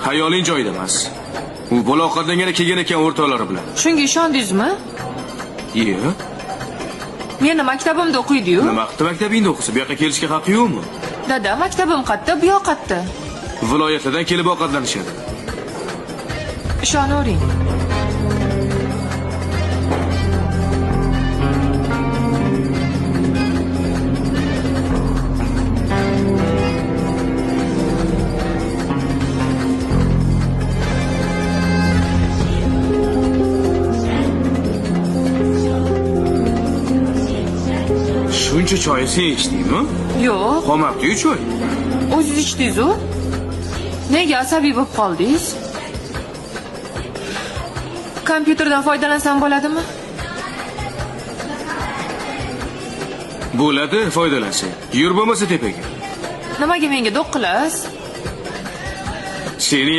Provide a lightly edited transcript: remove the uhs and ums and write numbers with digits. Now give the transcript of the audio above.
Hayoling joyida emas. U bola ovqatlangani kelgan ekan o'rtoqlari bilan. Shunga ishondingizmi? Iya. Meni maktabimda o'qiydi-yu. Nima vaqtda maktabingda o'qisa, bu yoqqa kelishga haqqi yo'qmi? Dada, maktabim qayerda, bu yoq qayerda? Viloyatlardan kelib ovqatlanishadi. Ishonavering. Shuncha choy sen ichdingmi? Yo'q, Qolmabdi-yu choy. o'zingiz ichdingiz-ku. Nega asabiy bo'lib qoldingiz? Kompyuterdan foydalansam bo'ladimi? Bo'ladi, foydalansang. Yur bo'lmasa tepaga. Nimaga menga do'q qilasiz? Seni